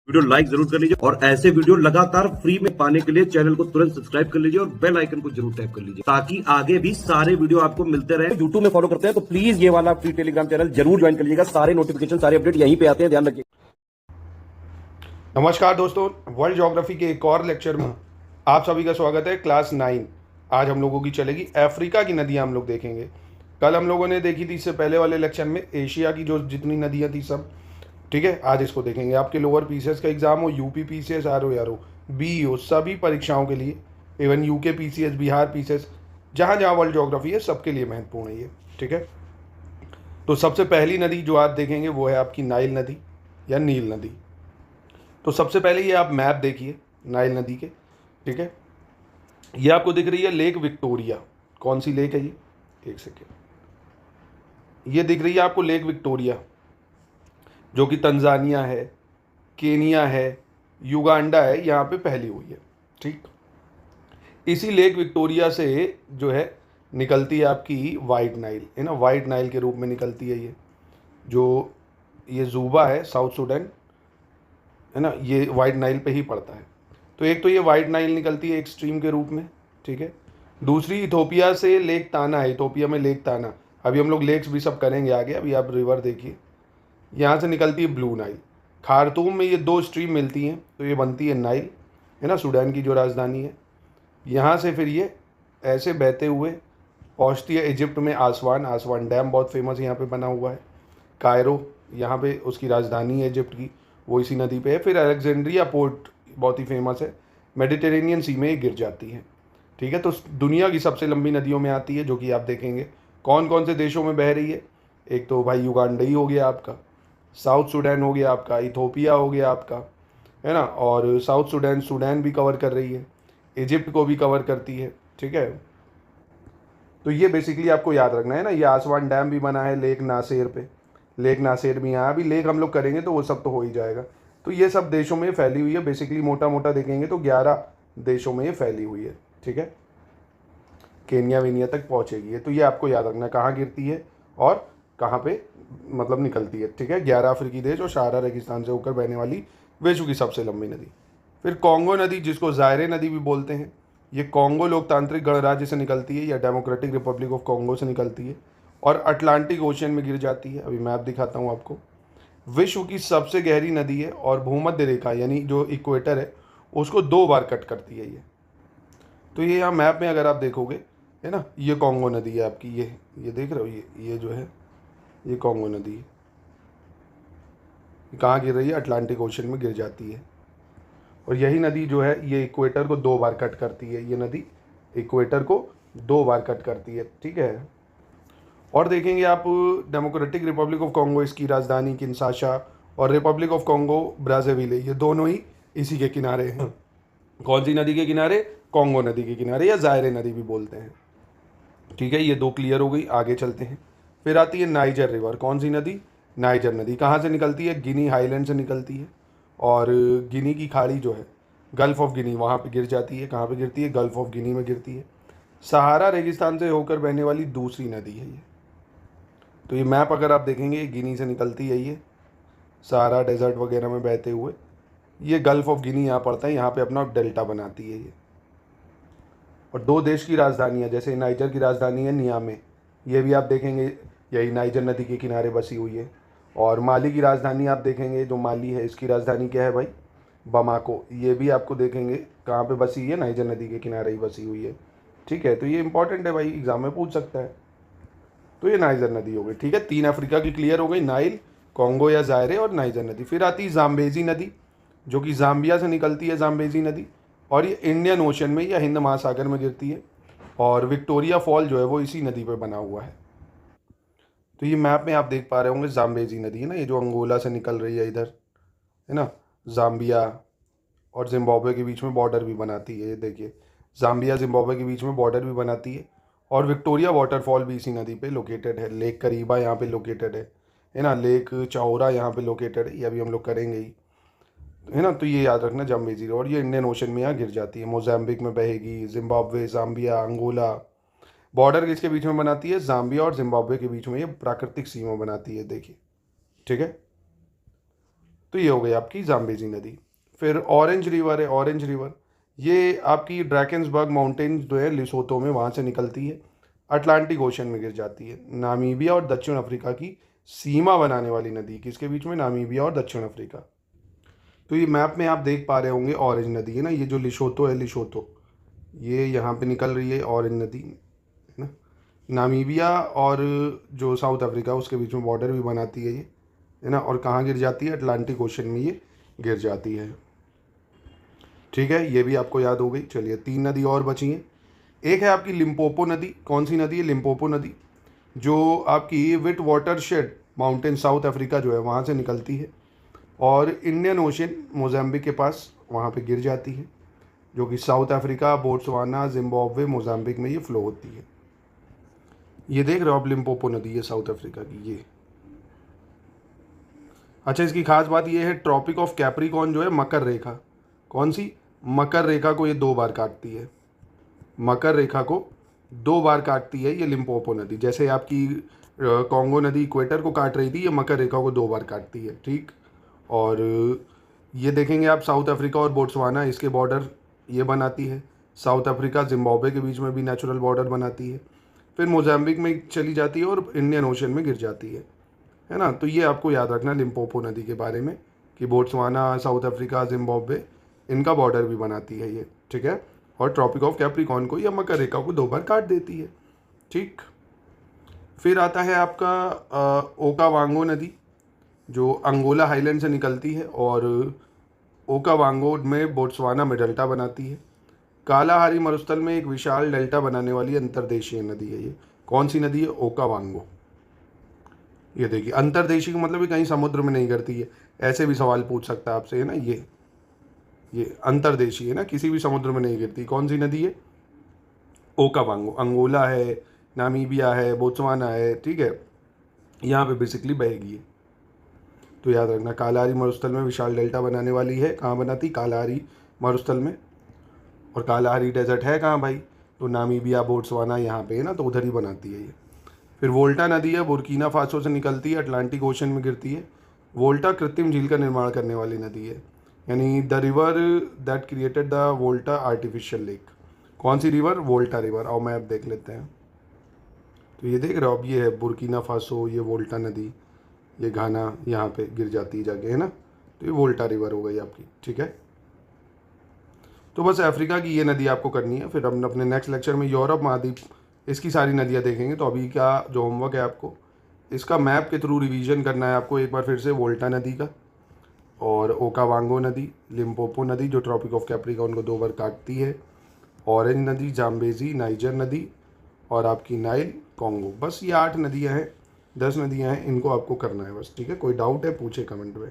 Video like जरूर कर लीजिए और ऐसे वीडियो लगातार फ्री में पाने के लिए चैनल को तुरंत सब्सक्राइब कर लीजिए और बेल आइकन को जरूर टैप कर लीजिए ताकि आगे भी सारे वीडियो आपको मिलते रहे। यूट्यूब में फॉलो करते हैं तो प्लीज ये वाला फ्री टेलीग्राम चैनल जरूर ज्वाइन कर लीजिएगा। सारे नोटिफिकेशन सारे अपडेट यहीं पे आते हैं, ध्यान रखिए। नमस्कार दोस्तों, वर्ल्ड ज्योग्राफी के एक और लेक्चर में आप सभी का स्वागत है। क्लास 9 आज हम लोगों की चलेगी अफ्रीका की नदियां हम लोग देखेंगे। कल हम लोगों ने देखी थी इससे पहले वाले लेक्चर में एशिया की जो जितनी नदियां थी सब, ठीक है। आज इसको देखेंगे। आपके लोअर पीसीएस का एग्जाम हो, यूपी पीसीएस, आरओ यारो बी हो, सभी परीक्षाओं के लिए, even UK PCS, Bihar PCS, जहाँ जहाँ वर्ल्ड ज्योग्राफी है सबके लिए महत्वपूर्ण है ये, ठीक है। तो सबसे पहली नदी जो आज देखेंगे वो है आपकी नाइल नदी या नील नदी। तो सबसे पहले ये आप मैप देखिए नाइल नदी के, ठीक है। ये आपको दिख रही है लेक विक्टोरिया। कौन सी लेक है ये? एक सेकेंड। ये दिख रही है आपको लेक विक्टोरिया, जो कि तंजानिया है, केनिया है, युगांडा है, यहाँ पे फैली हुई है, ठीक। इसी लेक विक्टोरिया से जो है निकलती है आपकी वाइट नाइल, है ना। वाइट नाइल के रूप में निकलती है ये, जो ये जूबा है साउथ सूडान, है ना, ये वाइट नाइल पे ही पड़ता है। तो एक तो ये वाइट नाइल निकलती है एक स्ट्रीम के रूप में, ठीक है। दूसरी इथोपिया से लेक ताना है, इथोपिया में लेक ताना। अभी हम लोग लेक्स भी सब करेंगे आगे, अभी आप रिवर देखिए। यहाँ से निकलती है ब्लू नाइल। खार्तूम में ये दो स्ट्रीम मिलती हैं तो ये बनती है नाइल, है ना, सूडान की जो राजधानी है। यहाँ से फिर ये ऐसे बहते हुए पहुँचती है इजिप्ट में आसवान। आसवान डैम बहुत फेमस यहाँ पे बना हुआ है। कायरो यहाँ पे उसकी राजधानी है इजिप्ट की, वो इसी नदी पे है। फिर अलेक्जेंड्रिया पोर्ट बहुत ही फेमस है, मेडिटेरेनियन सी में गिर जाती है, ठीक है। तो दुनिया की सबसे लंबी नदियों में आती है, जो कि आप देखेंगे कौन कौन से देशों में बह रही है। एक तो भाई युगांडा ही हो गया आपका, साउथ सूडान हो गया आपका, इथोपिया हो गया आपका, है ना। और साउथ सूडान सूडान भी कवर कर रही है, इजिप्ट को भी कवर करती है, ठीक है। तो ये बेसिकली आपको याद रखना है ना। ये आसवान डैम भी बना है लेक नासेर पे, लेक नासेर भी यहाँ भी लेक हम लोग करेंगे तो वो सब तो हो ही जाएगा। तो ये सब देशों में फैली हुई है, बेसिकली मोटा मोटा देखेंगे तो 11 देशों में ये फैली हुई है, ठीक है। केनिया वेनिया तक पहुँचेगी ये। तो ये आपको याद रखना कहाँ गिरती है और कहाँ पे मतलब निकलती है, ठीक है। 11 अफ्रीकी देश और सहारा रेगिस्तान से होकर बहने वाली विश्व की सबसे लंबी नदी। फिर कॉन्गो नदी, जिसको जायरे नदी भी बोलते हैं, ये कॉन्गो लोकतांत्रिक गणराज्य से निकलती है या डेमोक्रेटिक रिपब्लिक ऑफ कॉन्गो से निकलती है और अटलांटिक ओशियन में गिर जाती है। अभी मैप दिखाता हूँ आपको। विश्व की सबसे गहरी नदी है और भूमध्य रेखा यानी जो इक्वेटर है उसको 2 बार कट करती है ये। तो ये यहाँ मैप में अगर आप देखोगे, है ना, ये कॉन्गो नदी है आपकी, ये देख रहे हो, ये जो है ये कॉन्गो नदी है। कहाँ गिर रही है? अटलांटिक ओशन में गिर जाती है। और यही नदी जो है ये इक्वेटर को 2 बार कट करती है। ये नदी इक्वेटर को 2 बार कट करती है, ठीक है। और देखेंगे आप डेमोक्रेटिक रिपब्लिक ऑफ कॉन्गो, इसकी राजधानी किनशासा, और रिपब्लिक ऑफ कॉन्गो ब्राज़ाविले, ये दोनों ही इसी के किनारे हैं। कौन सी नदी के किनारे? कॉन्गो नदी के किनारे, या जायरे नदी भी बोलते हैं, ठीक है। ये 2 क्लियर हो गई, आगे चलते हैं। फिर आती है नाइजर रिवर। कौन सी नदी? नाइजर नदी। कहाँ से निकलती है? गिनी हाईलैंड से निकलती है और गिनी की खाड़ी जो है गल्फ ऑफ गिनी, वहाँ पे गिर जाती है। कहाँ पे गिरती है? गल्फ ऑफ गिनी में गिरती है। सहारा रेगिस्तान से होकर बहने वाली दूसरी नदी है ये। तो ये मैप अगर आप देखेंगे, ये गिनी से निकलती है, ये सहारा डेजर्ट वगैरह में बहते हुए ये गल्फ ऑफ गिनी यहाँ पड़ता है, यहाँ पे अपना डेल्टा बनाती है ये। और 2 देश की राजधानी है, जैसे नाइजर की राजधानी है नियामे, ये भी आप देखेंगे यही नाइजर नदी के किनारे बसी हुई है। और माली की राजधानी आप देखेंगे, जो माली है इसकी राजधानी क्या है भाई? बमाको। ये भी आपको देखेंगे कहाँ पे बसी है? नाइजर नदी के किनारे ही बसी हुई है, ठीक है। तो ये इंपॉर्टेंट है भाई, एग्जाम में पूछ सकता है। तो ये नाइजर नदी हो गई, ठीक है। 3 अफ्रीका की क्लियर हो गई, नाइल, कॉन्गो या जायरे और नाइजर नदी। फिर आती है जाम्बेजी नदी, जो कि जाम्बिया से निकलती है, जाम्बेजी नदी, और ये इंडियन ओशन में या हिंद महासागर में गिरती है। और विक्टोरिया फॉल जो है वो इसी नदी पर बना हुआ है। तो ये मैप में आप देख पा रहे होंगे जाम्बेजी नदी है ना, ये जो अंगोला से निकल रही है इधर, है ना, जाम्बिया और जिम्बाब्वे के बीच में बॉर्डर भी बनाती है। ये देखिए, जाम्बिया जिम्बाब्वे के बीच में बॉर्डर भी बनाती है। और विक्टोरिया वाटरफॉल भी इसी नदी पे लोकेटेड है। लेक करीबा यहाँ पे लोकेटेड है ना, लेक चाओरा यहाँ पे लोकेटेड है, ये अभी हम लोग करेंगे ही, है ना। तो ये याद रखना जाम्बेजी। और ये इंडियन ओशन में यहाँ गिर जाती है, मोजाम्बिक में बहेगी, जिम्बाब्वे, जाम्बिया, अंगोला। बॉर्डर किसके बीच में बनाती है? जाम्बिया और जिम्बाब्वे के बीच में ये प्राकृतिक सीमा बनाती है, देखिए, ठीक है। तो ये हो गई आपकी जाम्बेजी नदी। फिर ऑरेंज रिवर है, ऑरेंज रिवर ये आपकी ड्रैकेंसबर्ग माउंटेन्स जो है लिसोतो में, वहाँ से निकलती है, अटलांटिक ओशन में गिर जाती है। नामीबिया और दक्षिण अफ्रीका की सीमा बनाने वाली नदी, किसके बीच में? नामीबिया और दक्षिण अफ्रीका। तो ये मैप में आप देख पा रहे होंगे ऑरेंज नदी है ना, ये जो लिसोतो है, लिसोतो ये यहाँ पे निकल रही है ऑरेंज नदी है ना। नामीबिया और जो साउथ अफ्रीका उसके बीच में बॉर्डर भी बनाती है ये, है ना। और कहाँ गिर जाती है? अटलांटिक ओशन में ये गिर जाती है। ठीक है, ये भी आपको याद हो गई। चलिए 3 नदी और बची हैं। एक है आपकी लिम्पोपो नदी। कौन सी नदी है? लिम्पोपो नदी, जो आपकी विट वाटरशेड माउंटेन साउथ अफ्रीका जो है वहाँ से निकलती है और इंडियन ओशन मोजाम्बिक के पास वहाँ पे गिर जाती है, जो कि south Africa, Botswana, Zimbabwe, Mozambique में ये फ्लो होती है। ये देख रहे हो आप लिम्पोपो नदी है साउथ अफ्रीका की ये। अच्छा, इसकी खास बात ये है ट्रॉपिक ऑफ कैप्रिकॉर्न जो है मकर रेखा, कौन सी? मकर रेखा को ये 2 बार काटती है। मकर रेखा को 2 बार काटती है ये लिम्पोपो नदी। जैसे आपकी कॉन्गो नदी इक्वेटर को काट रही थी, ये मकर रेखा को 2 बार काटती है। ठीक, और ये देखेंगे आप साउथ अफ्रीका और बोट्सवाना, इसके बॉर्डर ये बनाती है। साउथ अफ्रीका जिम्बाब्वे के बीच में भी नेचुरल बॉर्डर बनाती है। फिर मोजाम्बिक में चली जाती है और इंडियन ओशन में गिर जाती है ना। तो ये आपको याद रखना लिम्पोपो नदी के बारे में कि बोट्सवाना, साउथ अफ्रीका, जिम्बाब्वे इनका बॉर्डर भी बनाती है ये। ठीक है, और ट्रॉपिक ऑफ कैप्रिकॉर्न को या मकर रेखा को 2 बार काट देती है। ठीक, फिर आता है आपका ओकावांगो नदी, जो अंगोला हाईलैंड से निकलती है और ओकावांगो में बोट्सवाना में डेल्टा बनाती है। कालाहारी मरुस्थल में एक विशाल डेल्टा बनाने वाली अंतर्देशीय नदी है ये। कौन सी नदी है? ओकावांगो। ये देखिए, अंतर्देशीय का मतलब ये कहीं समुद्र में नहीं गिरती है, ऐसे भी सवाल पूछ सकता है आपसे, है ना। ये अंतर्देशीय है ना, किसी भी समुद्र में नहीं गिरती। कौन सी नदी है? ओकावांगो। अंगोला है, नामीबिया है, बोत्सवाना है, ठीक है, यहाँ पे बेसिकली बहेगी। तो याद रखना, कालाहारी मरुस्थल में विशाल डेल्टा बनाने वाली है। कहाँ बनाती? कालाहारी मरुस्थल में। और कालाहारी डेजर्ट है कहाँ भाई? तो नामीबिया, बोट्सवाना यहाँ पे है ना, तो उधर ही बनाती है ये। फिर वोल्टा नदी है, बुर्किना फासो से निकलती है, अटलांटिक ओशन में गिरती है। वोल्टा कृत्रिम झील का निर्माण करने वाली नदी है, यानी the river that created the Volta artificial lake. कौन सी रिवर? Volta river. और मैप देख लेते हैं। तो ये देख रहे हो अब, ये है बुर्किना फासो, ये वोल्टा नदी, ये घाना यहाँ पे गिर जाती है जाके, है ना। तो ये वोल्टा रिवर हो गई आपकी। ठीक है, तो बस अफ्रीका की ये नदी आपको करनी है। फिर हम अपने नेक्स्ट लेक्चर में यूरोप महाद्वीप इसकी सारी नदियाँ देखेंगे। तो अभी का जो होमवर्क है आपको, इसका मैप के थ्रू रिवीजन करना है आपको एक बार फिर से। वोल्टा नदी का, और ओकावांगो नदी, लिम्पोपो नदी जो ट्रॉपिक ऑफ कैप्रिकॉर्न को 2 बार काटती है, ऑरेंज नदी, जाम्बेजी, नाइजर नदी, और आपकी नाइल, कॉन्गो। बस ये 8 नदियाँ हैं, 10 नदियाँ हैं, इनको आपको करना है बस। ठीक है, कोई डाउट है पूछे कमेंट में।